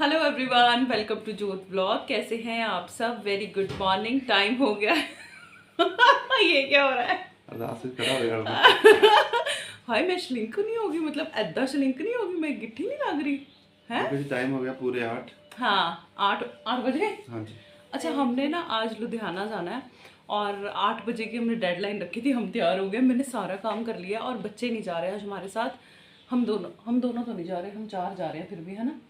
Hello everyone, welcome to जोत blog. कैसे हैं आप सब? Very good morning. टाइम हो गया ये क्या हो रहा है? हाय, मैं श्लिंक नहीं होगी, मतलब ऐदा श्लिंक नहीं होगी, मैं गिट्ठी नहीं लग रही है। टाइम हो गया पूरे 8। हाँ, 8 बज गए। हाँ जी। अच्छा, हमने ना आज लुधियाना जाना है और 8 बजे की हमने डेडलाइन रखी थी। हम तैयार हो गए, मैंने सारा काम कर लिया और बच्चे नहीं जा रहे हैं आज हमारे साथ। हम दोनों तो नहीं जा रहे, हम 4 जा रहे हैं फिर भी, है ना।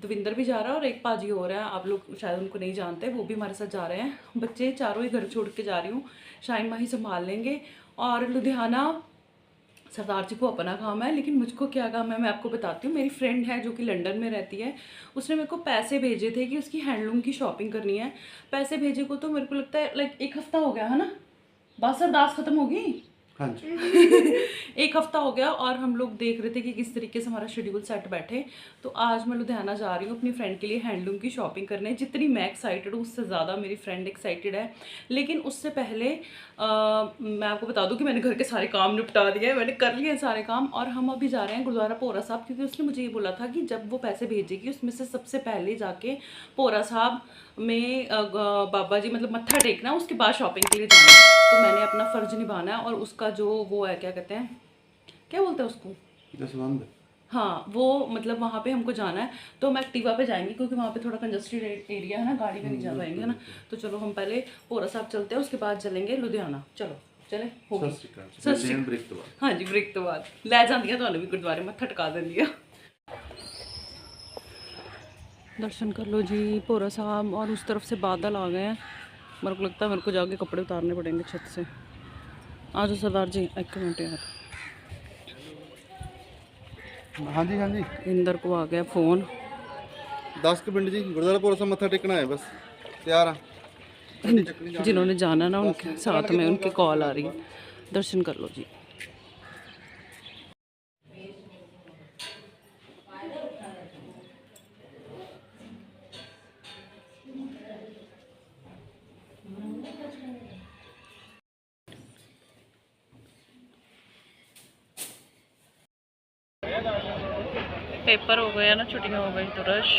दविंदर भी जा रहा है और एक पाजी हो रहा है, आप लोग शायद उनको नहीं जानते, वो भी हमारे साथ जा रहे हैं। बच्चे चारों ही घर छोड़ के जा रही हूँ, शाइन माही संभाल लेंगे। और लुधियाना सरदार जी को अपना काम है, लेकिन मुझको क्या काम है मैं आपको बताती हूँ। मेरी फ्रेंड है जो कि लंदन में रहती है, उसने मेरे को पैसे भेजे थे कि उसकी हैंडलूम की शॉपिंग करनी है। पैसे भेजे को तो मेरे को लगता है लाइक 1 हफ्ता हो गया, है ना। बस अरदास खत्म होगी। हाँ जी। 1 हफ्ता हो गया और हम लोग देख रहे थे कि किस तरीके से हमारा शेड्यूल सेट बैठे। तो आज मैं लुधियाना जा रही हूँ अपनी फ्रेंड के लिए हैंडलूम की शॉपिंग करने। जितनी मैं एक्साइटेड हूँ उससे ज़्यादा मेरी फ्रेंड एक्साइटेड है। लेकिन उससे पहले मैं आपको बता दूँ कि मैंने घर के सारे काम निपटा दिए हैं, मैंने कर लिए हैं सारे काम। और हम अभी जा रहे हैं गुरुद्वारा पोरा साहब, क्योंकि उसने मुझे ये बोला था कि जब वो पैसे भेजेगी उसमें से सबसे पहले जाके पोरा साहब में बाबा जी मतलब मत्था टेकना, उसके बाद शॉपिंग के लिए जाना है। तो मैंने अपना फ़र्ज निभाना है और उसका जो वो है, क्या कहते हैं, क्या बोलते हैं उसको, दसवंध। हाँ वो मतलब वहाँ पे हमको जाना है। तो हम एक्टिवा पे जाएंगे क्योंकि वहाँ पे थोड़ा कंजस्टेड एरिया है ना, गाड़ी में नहीं जा पाएंगे, है ना। तो चलो हम पहले पोरा साहब चलते हैं, उसके बाद चलेंगे लुधियाना। चलो चले होगी। सत श्री अकाल। हाँ जी, ब्रेक तो बाद लै जांदियां तुहानू भी गुरुद्वारे मत्था टका देंदियां। दर्शन कर लो जी पोरा साहब। और उस तरफ से बादल आ गए हैं, मेरे को लगता है मेरे को जाके कपड़े उतारने पड़ेंगे छत से। आ जाओ सरदार जी, 1 मिनट यार। हाँ जी हाँ जी। इंदर को आ गया फ़ोन। 10 मिनट जी, गुरुद्वारा पोरा साहब मत्था टेकना है, बस तैयार हाँ। जिन्होंने जाना ना उनके साथ में उनकी कॉल आ रही है। दर्शन कर लो जी। पेपर हो गया ना, छुट्टियां हो गई तो रश।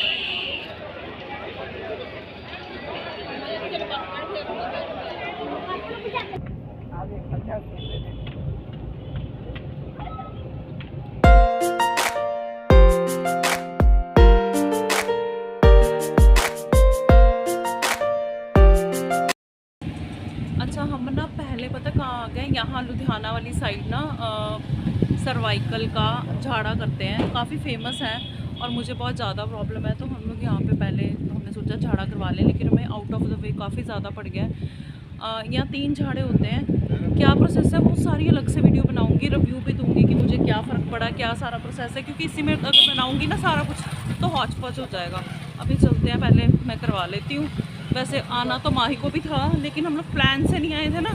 अच्छा, हम ना पहले पता कहाँ आ गए, यहाँ लुधियाना वाली साइड ना सर्वाइकल का झाड़ा करते हैं, काफ़ी फेमस है और मुझे बहुत ज़्यादा प्रॉब्लम है। तो हम लोग यहाँ पे पहले हमने सोचा झाड़ा करवा लें, लेकिन हमें आउट ऑफ द वे काफ़ी ज़्यादा पड़ गया है। यहाँ 3 झाड़े होते हैं। क्या प्रोसेस है वो सारी अलग से वीडियो बनाऊँगी, रिव्यू भी दूँगी कि मुझे क्या फ़र्क पड़ा, क्या सारा प्रोसेस है, क्योंकि इसी में अगर बनाऊँगी ना सारा कुछ तो हौच पौच हो जाएगा। अभी चलते हैं, पहले मैं करवा लेती हूँ। वैसे आना तो माही को भी था, लेकिन हम लोग प्लान से नहीं आए थे ना,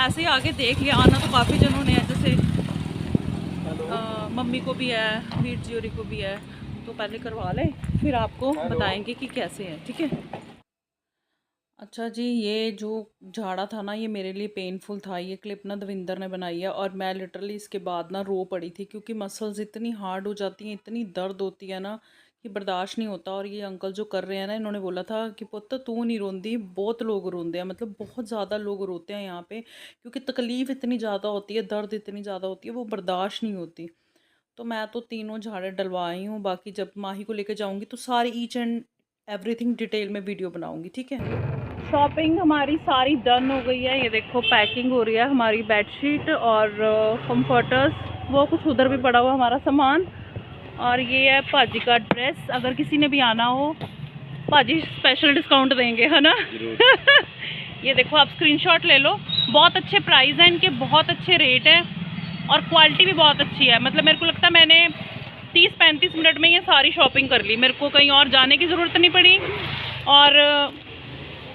ऐसे ही आगे देख लिया। आना तो काफ़ी जनों ने है, जैसे मम्मी को भी है, वीर जी को भी है। तो पहले करवा लें, फिर आपको बताएंगे कि कैसे है, ठीक है। अच्छा जी, ये जो झाड़ा था ना ये मेरे लिए पेनफुल था। ये क्लिप ना दविंदर ने बनाई है और मैं लिटरली इसके बाद ना रो पड़ी थी, क्योंकि मसल्स इतनी हार्ड हो जाती हैं, इतनी दर्द होती है ना कि बर्दाश्त नहीं होता। और ये अंकल जो कर रहे हैं ना, इन्होंने बोला था कि पुत्त तू नहीं रोंदी, बहुत लोग रोंदे हैं, मतलब बहुत ज़्यादा लोग रोते हैं यहाँ पे, क्योंकि तकलीफ़ इतनी ज़्यादा होती है, दर्द इतनी ज़्यादा होती है, वो बर्दाश्त नहीं होती। तो मैं तो तीनों झाड़े डलवाई हूँ, बाकी जब माही को लेकर जाऊँगी तो सारी ईच एंड एवरीथिंग डिटेल में वीडियो बनाऊँगी, ठीक है। शॉपिंग हमारी सारी डन हो गई है। ये देखो पैकिंग हो रही है हमारी बेडशीट और कंफर्टर्स, वो कुछ उधर भी पड़ा हुआ हमारा सामान। और ये है पाजी का ड्रेस, अगर किसी ने भी आना हो पाजी स्पेशल डिस्काउंट देंगे, है ना। ये देखो, आप स्क्रीनशॉट ले लो, बहुत अच्छे प्राइस हैं इनके, बहुत अच्छे रेट है और क्वालिटी भी बहुत अच्छी है। मतलब मेरे को लगता है मैंने 30-35 मिनट में ये सारी शॉपिंग कर ली, मेरे को कहीं और जाने की ज़रूरत नहीं पड़ी और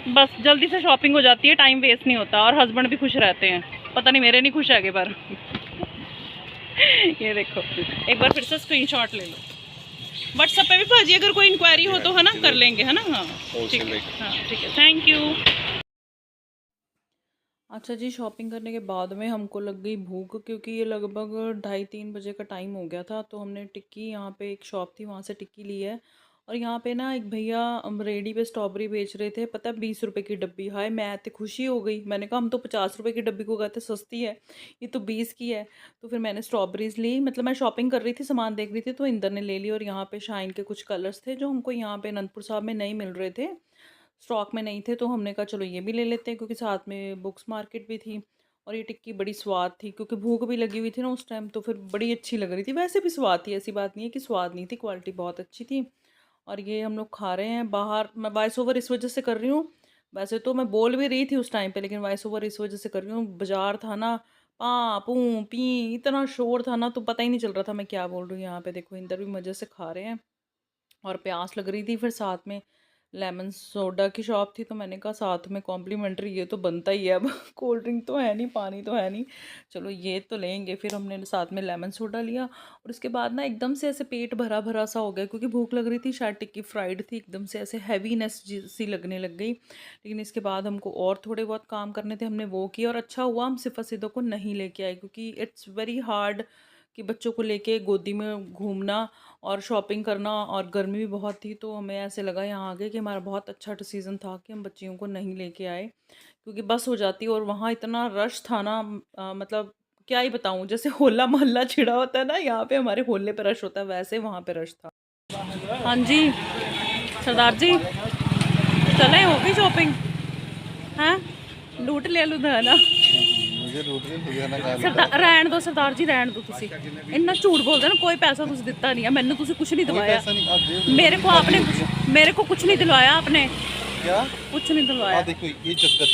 बस जल्दी से शॉपिंग हो जाती है, टाइम वेस्ट नहीं होता और हस्बैंड भी खुश रहते हैं। पता नहीं मेरे नहीं खुश है पर ये देखो, एक बार फिर से स्क्रीनशॉट ले लो। व्हाट्सएप पे भी भाजी अगर कोई इंक्वायरी हो तो, है ना, कर लेंगे, है ना। हाँ ठीक है, हाँ ठीक है, थैंक यू। अच्छा जी, शॉपिंग करने के बाद में हमको लग गई भूख, क्योंकि ये लगभग 2:30-3 बजे का टाइम हो गया था। तो हमने टिक्की, यहाँ पे एक शॉप थी वहाँ से टिक्की ली है और यहाँ पे ना एक भैया रेडी पे स्ट्रॉबेरी बेच रहे थे, पता है 20 रुपए की डब्बी। हाय मैं तो खुशी हो गई, मैंने कहा हम तो 50 रुपए की डब्बी को कहते सस्ती है, ये तो 20 की है। तो फिर मैंने स्ट्रॉबेरीज ली, मतलब मैं शॉपिंग कर रही थी, सामान देख रही थी, तो इंदर ने ले ली। और यहाँ पे शाइन के कुछ कलर्स थे जो हमको यहाँ पे अनंतपुर साहब में नहीं मिल रहे थे, स्टॉक में नहीं थे, तो हमने कहा चलो ये भी ले लेते हैं, क्योंकि साथ में बुक्स मार्केट भी थी। और ये टिक्की बड़ी स्वाद थी, क्योंकि भूख भी लगी हुई थी ना उस टाइम, तो फिर बड़ी अच्छी लग रही थी। वैसे भी स्वाद थी, ऐसी बात नहीं है कि स्वाद नहीं थी, क्वालिटी बहुत अच्छी थी। और ये हम लोग खा रहे हैं बाहर। मैं वॉइस ओवर इस वजह से कर रही हूँ, वैसे तो मैं बोल भी रही थी उस टाइम पे, लेकिन वॉइस ओवर इस वजह से कर रही हूँ, बाजार था ना, पा पू पी इतना शोर था ना, तो पता ही नहीं चल रहा था मैं क्या बोल रही हूँ। यहाँ पे देखो इंदर भी मज़े से खा रहे हैं, और प्यास लग रही थी, फिर साथ में लेमन सोडा की शॉप थी, तो मैंने कहा साथ में कॉम्प्लीमेंट्री ये तो बनता ही है अब कोल्ड ड्रिंक तो है नहीं, पानी तो है नहीं, चलो ये तो लेंगे। फिर हमने साथ में लेमन सोडा लिया, और उसके बाद ना एकदम से ऐसे पेट भरा भरा सा हो गया, क्योंकि भूख लग रही थी, शायद टिक्की फ्राइड थी, एकदम से ऐसे हैवीनेस सी लगने लग गई। लेकिन इसके बाद हमको और थोड़े बहुत काम करने थे, हमने वो किए, और अच्छा हुआ हम सिफा सिदो को नहीं लेके आए, क्योंकि इट्स वेरी हार्ड कि बच्चों को लेके गोदी में घूमना और शॉपिंग करना, और गर्मी भी बहुत थी, तो हमें ऐसे लगा यहाँ आगे कि हमारा बहुत अच्छा डिसीज़न था कि हम बच्चियों को नहीं लेके आए, क्योंकि बस हो जाती। और वहाँ इतना रश था ना, मतलब क्या ही बताऊँ, जैसे होला मोहल्ला छिड़ा होता है ना, यहाँ पे हमारे होले पे रश होता है, वैसे वहाँ पे रश था। हाँ जी सरदार जी, चले होगी शॉपिंग, हैं लूट लिया लुधियाना। रहन दो सरदार जी, रहन दो, तुसी इन्ना झूठ बोलते ना, कोई पैसा तुसी दिता नहीं है मैंने, तुसी कुछ नहीं दिलवाया मेरे को, आपने मेरे को कुछ नहीं दिलवाया आपने, क्या कुछ नहीं दिलवाया। देखो ये चद्दर,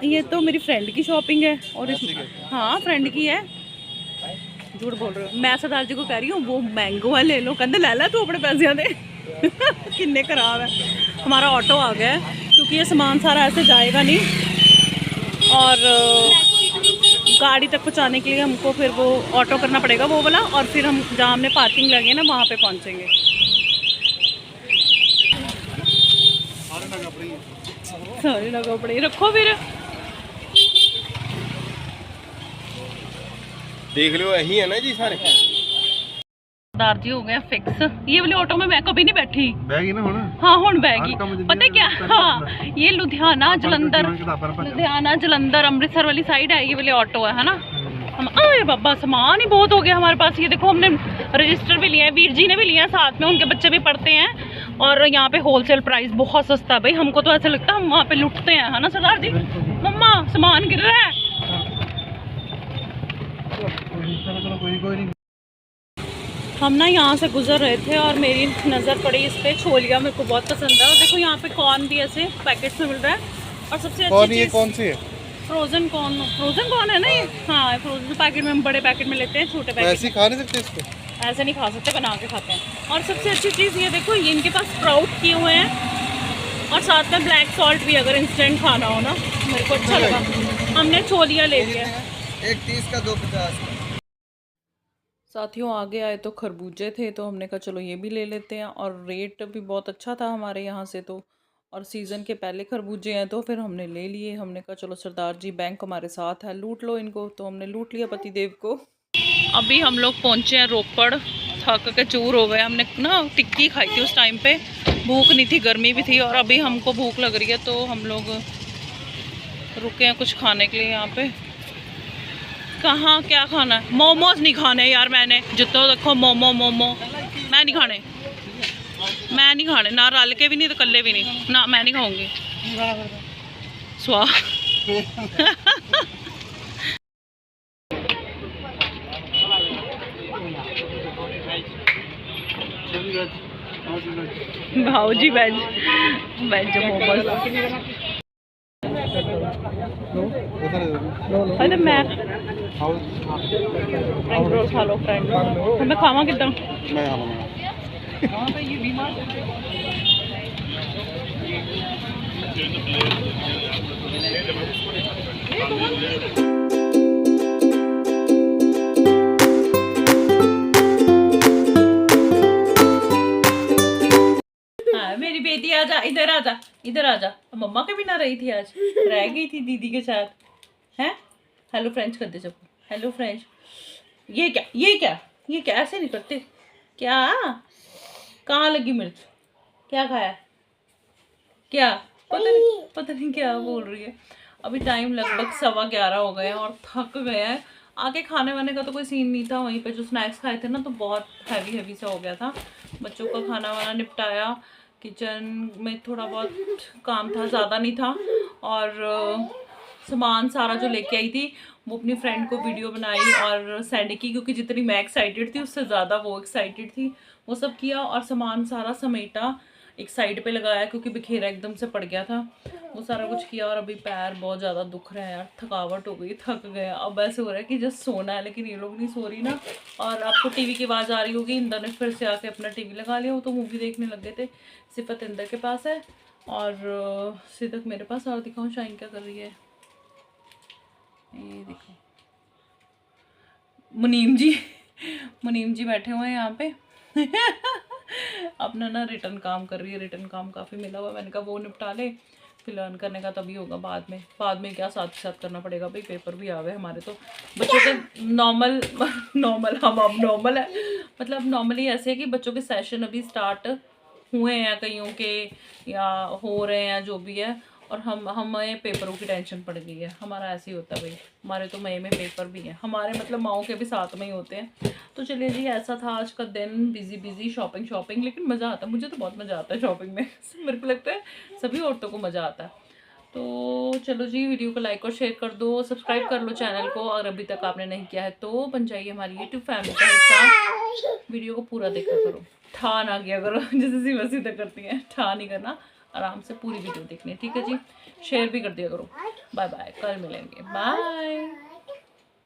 ये तो मेरी फ्रेंड की शॉपिंग है, और हाँ फ्रेंड की है। झूठ बोल रहे हो, मैं सरदार जी को कह रही हूँ वो मैंगो है ले लो, कहते ले ला तू अपने पैसे दे किन्ने खराब है। हमारा ऑटो आ गया है, क्योंकि ये सामान सारा ऐसे जाएगा नहीं, और गाड़ी तक पहुंचाने के लिए हमको फिर वो ऑटो करना पड़ेगा वो वाला, और फिर हम जहाँ हमने पार्किंग लगी है ना वहाँ पे पहुँचेंगे। सारे लगा पड़े रखो फिर, देख लो यही है ना जी सारे। सरदार जी हो गया फिक्स, ये वाले ऑटो में मैं कभी नहीं बैठी, बैगी ना होना। हाँ हुन बैगी, पता है क्या, हाँ ये लुधियाना जलंधर अमृतसर वाली साइड है, ये वाले ऑटो है ना। हम अरे बाबा सामान ही बहुत हो गया हमारे पास, ये देखो हमने रजिस्टर भी लिया है, वीर जी ने भी लिया है साथ में, उनके बच्चे भी पढ़ते हैं, और यहाँ पे होलसेल प्राइस बहुत सस्ता है भाई, हमको तो ऐसा लगता है हम वहाँ पे लुटते हैं, है ना सरदार जी। मम्मा सामान गिर रहा है। हम ना यहाँ से गुजर रहे थे, और मेरी नज़र पड़ी इस पे छोलिया, मेरे को बहुत पसंद है, और देखो यहाँ पे कॉर्न भी ऐसे पैकेट्स में मिल रहा है, और सबसे अच्छी चीज़ कौन सी है? फ्रोजन कॉर्न है ना ये, हाँ फ्रोजन पैकेट में, हम बड़े पैकेट में लेते हैं, छोटे पैकेट ऐसे खा नहीं सकते इसको, ऐसे नहीं खा सकते, बना के खाते हैं। और सबसे अच्छी चीज़ ये देखो, ये इनके पास स्प्राउट किए हुए हैं, और साथ में ब्लैक सॉल्ट भी, अगर इंस्टेंट खाना हो ना, मेरे को अच्छा लगा, हमने छोलिया ले लिया। 1 30 का 2 50 का। साथियों आगे आए तो खरबूजे थे, तो हमने कहा चलो ये भी ले लेते हैं, और रेट भी बहुत अच्छा था हमारे यहाँ से तो, और सीज़न के पहले खरबूजे हैं, तो फिर हमने ले लिए। हमने कहा चलो सरदार जी बैंक हमारे साथ है, लूट लो इनको, तो हमने लूट लिया पतिदेव को। अभी हम लोग पहुँचे हैं रोपड़, थक के चूर हो गए, हमने ना टिक्की खाई थी उस टाइम पे, भूख नहीं थी, गर्मी भी थी, और अभी हमको भूख लग रही है, तो हम लोग रुके हैं कुछ खाने के लिए यहाँ पे। कहाँ क्या खाना है? मोमोज नहीं खाने यार, मैंने जितना देखो मोमो मैं नहीं खाने, ना रल के भी नहीं, तो कल्ले भी नहीं, ना मैं नहीं खाऊंगी। स्वाद भाऊजी वेज मोमोज। अरे मैं फ्रेंच रोल खा लो, फ्रेंच रोल मैं खावा कितना, हाँ मेरी बेटी आजा, इधर आजा, इधर आजा। मम्मा के बिना रही थी आज, रह गई थी दीदी के साथ, हैं। हेलो फ्रेंच कर दे सबको, हेलो फ्रेंच। ये क्या ये क्या ऐसे नहीं करते क्या, कहाँ लगी मिर्च? क्या खाया? क्या? पता नहीं क्या बोल रही है। अभी टाइम लगभग 11:15 हो गए हैं और थक गए हैं। आके खाने वाने का तो कोई सीन नहीं था, वहीं पे जो स्नैक्स खाए थे ना तो बहुत हैवी सा हो गया था। बच्चों का खाना वाना निपटाया, किचन में थोड़ा बहुत काम था, ज़्यादा नहीं था। और सामान सारा जो लेके आई थी वो अपनी फ्रेंड को वीडियो बनाई और सेंड की, क्योंकि जितनी मैं एक्साइटेड थी उससे ज़्यादा वो एक्साइटेड थी। वो सब किया और सामान सारा समेटा, एक साइड पे लगाया क्योंकि बिखेरा एकदम से पड़ गया था। वो सारा कुछ किया और अभी पैर बहुत ज़्यादा दुख रहे हैं यार, थकावट हो गई, थक गया। अब ऐसे हो रहा है कि जस्ट सोना है, लेकिन ये लोग नहीं सो रही ना। और आपको टीवी की आवाज़ आ रही होगी, इंदर ने फिर से आके अपना टीवी लगा लिया। वो तो मूवी देखने लग गए थे। सिफत इंदर के पास है और सिदक मेरे पास। और दिखाऊँ शाइन क्या कर रही है, ये देखो मुनीम जी बैठे हुए हैं यहाँ पे अपना ना रिटर्न काम कर रही है। रिटर्न काम काफ़ी मिला हुआ, मैंने कहा वो निपटा ले, फिर लर्न करने का तभी होगा। बाद में क्या साथ ही साथ करना पड़ेगा भाई, पेपर भी आ गए हमारे। तो बच्चों के नॉर्मल हम अब नॉर्मल है, मतलब नॉर्मली ऐसे है कि बच्चों के सेशन अभी स्टार्ट हुए हैं कईयों के, या हो रहे हैं जो भी है। और हमें पेपरों की टेंशन पड़ गई है। हमारा ऐसे ही होता है भाई, हमारे तो मई में पेपर भी हैं, हमारे मतलब माओ के भी साथ में ही होते हैं। तो चलिए जी, ऐसा था आज का दिन, बिजी शॉपिंग, लेकिन मज़ा आता है, मुझे तो बहुत मज़ा आता है शॉपिंग में मेरे को लगता है सभी औरतों को मज़ा आता है। तो चलो जी, वीडियो को लाइक और शेयर कर दो, सब्सक्राइब कर लो चैनल को, और अभी तक आपने नहीं किया है तो बन जाइए हमारी यूट्यूब फैमिली का हिस्सा। वीडियो को पूरा देखा करो, ठा ना किया करो जैसे सीधा करती हैं, ठा नहीं करना, आराम से पूरी वीडियो देखनी है, ठीक है जी। शेयर भी कर दिया करो। बाय बाय, कल मिलेंगे, बाय।